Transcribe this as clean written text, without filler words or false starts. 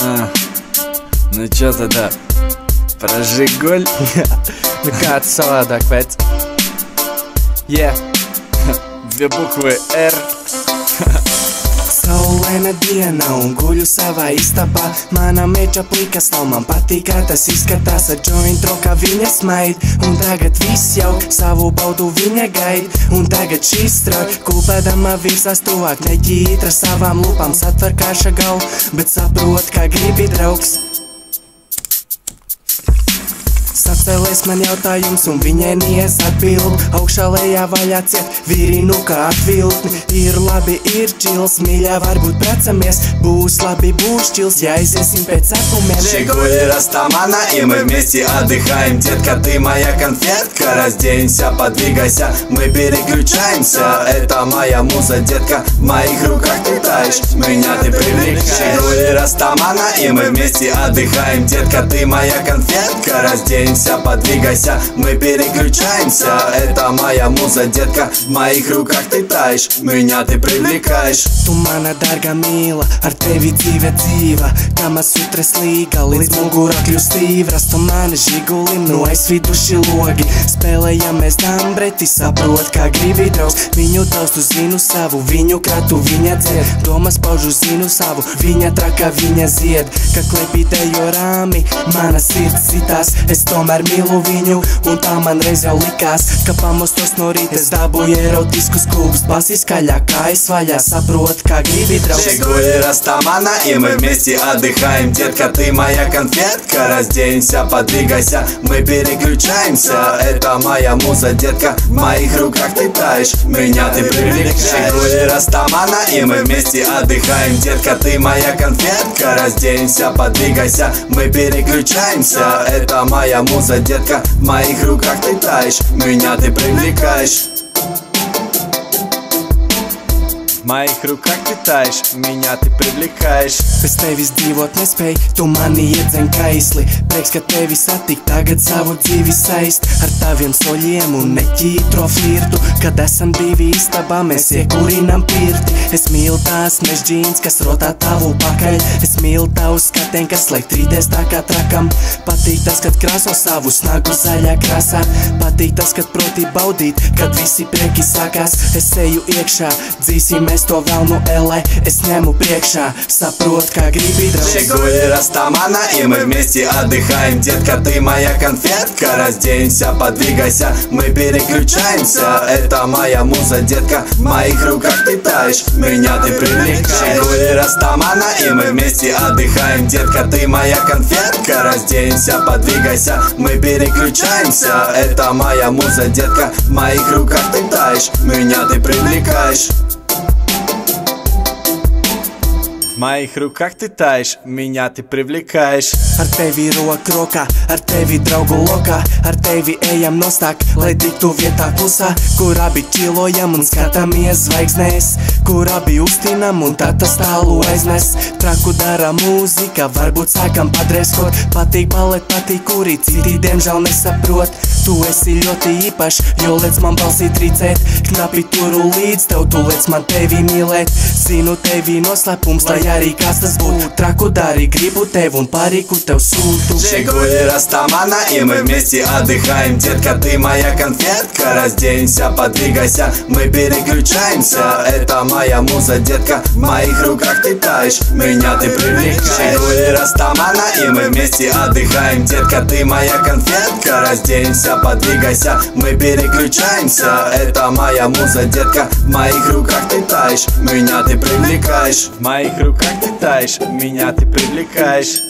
Nu čё тогда? Про Жигуль? Nu kāds savādāk pēc. Yeah. Две буквы R. Saulaina diena un guļu savā istabā. Mana meča plika stāv, man patīk, kā tas izskatās. Ar joint rokā viņa smaid, un tagad viss jau savu baudu viņa gaid. Un tagad šis strauj, kulpēdama virsās tuvāk. Neķītra savām lupām, satver karša galvu, bet saprot, kā gribi draugs. Sacēlēs man jautājums un viņai nies atbild. Augšā lejā vaļā ciet vīrinu kā atviltni. Ir labi, ir čils, mīļā, varbūt precamies. Būs labi, būs čils, ja aiziesim pēc akumiem. Жигуль Растамана, и мы вместе отдыхаем. Детка, ты моя конфетка, разденься, подвигайся, мы переключаемся. Это моя муза, детка, в моих руках ты таешь, меня ты привлекаешь. Жигуль Растамана, и мы вместе отдыхаем. Детка, ты моя конфетка, разденься, подвигайся, мы переключаемся. Это моя муза, детка, в моих руках ты таешь, меня ты привлекаешь. Tu mana dārgā mīla, ar tevi dzīve dzīva. Kamasutres līga, līdz mugura kļūst stīvras. Tu mani Žigulim, no aizviduši logi. Spēlējamies dambreti, saprot, kā gribi draugs. Viņu taustu zinu savu, viņu kratu viņa dzied. Domas paužu zinu savu, viņa traka viņa zied. Kā klepītējo rāmi, mana sirds citās. Es tomēr mīlu viņu, un tā man reiz jau likās, ka pamostos no rīta es dabūju erotiskus klubus. Basi skaļāk, kā es vaļā, saprot, kā gribi draugs. Жигуль Растамана, и мы вместе отдыхаем. Детка, ты моя конфетка, разденься, подвигайся, мы переключаемся. Это моя муза, детка, в моих руках ты таешь, меня ты привлекаешь. Жигуль Растамана, и мы вместе отдыхаем. Детка, ты моя конфетка, разденься, подвигайся, мы переключаемся. Это моя муза, детка, в моих руках ты таешь, меня ты привлекаешь. В моих руках ты таешь, меня ты привлекаешь. Bez tevis dzīvot nespēj, tu mani iedzen kaisli. Prieks, ka tevi satikt, tagad savu dzīvi saist. Ar taviem soļiem un neķītro flirtu. Kad esam divi istabā, mēs iekurinam pirti. Es mīlu tās mežģīns, kas rotā tavu pakaļ. Es mīlu tavu skatien, kas liek trīties tā kā trakam. Patīk tas, kad krāso savu snagu zaļā krāsā. Patīk tas, kad proti baudīt, kad visi prieki sākās. Es eju iekšā, dzīsimies to velnu elē. Es ņemu priekšā, saprot, kā gribi draugs. Жигуль Растамана, и мы вместе отдыхаем. Детка, ты моя конфетка, разденься, подвигайся, мы переключаемся. Это моя муза, детка, в моих руках ты таешь, меня ты привлекаешь. Жигуль Растамана, и мы вместе отдыхаем. Детка, ты моя конфетка, разденься, подвигайся, мы переключаемся. Это моя муза, детка, в моих руках ты таешь, меня ты привлекаешь. В моих руках ты таешь, меня ты привлекаешь. Ar tevi roku rokā, ar tevi draugu lokā. Ar tevi ejam nostāk, lai tiktu vietā klusā. Kur abi čilojam un skatāmies zvaigznēs. Kur abi uztinam un tā tas tālu aiznes. Traku dara mūzika, varbūt sākam padreskot. Patīk balet, patīk kuri, citi diemžēl nesaprot. Tu esi ļoti īpašs, jo liec man balsī tricēt. Knapi turu līdz tev, tu liec man tevi mīlēt. Zinu tevi noslēpums, lai arī kāds tas būtu. Traku dari, gribu tev un parīku tev sūtu. Жигуль Растамана, и мы вместе отдыхаем. Детка, ты моя конфетка, разденься, подвигайся, мы переключаемся. Это моя муза, детка, в моих руках ты таешь, меня ты привлекаешь. Жигуль Растамана, и мы вместе отдыхаем. Детка, ты моя конфетка, разденься, подвигайся, мы переключаемся. Это моя муза, детка, в моих руках ты таешь, меня ты привлекаешь. В моих руках ты таешь, меня ты привлекаешь.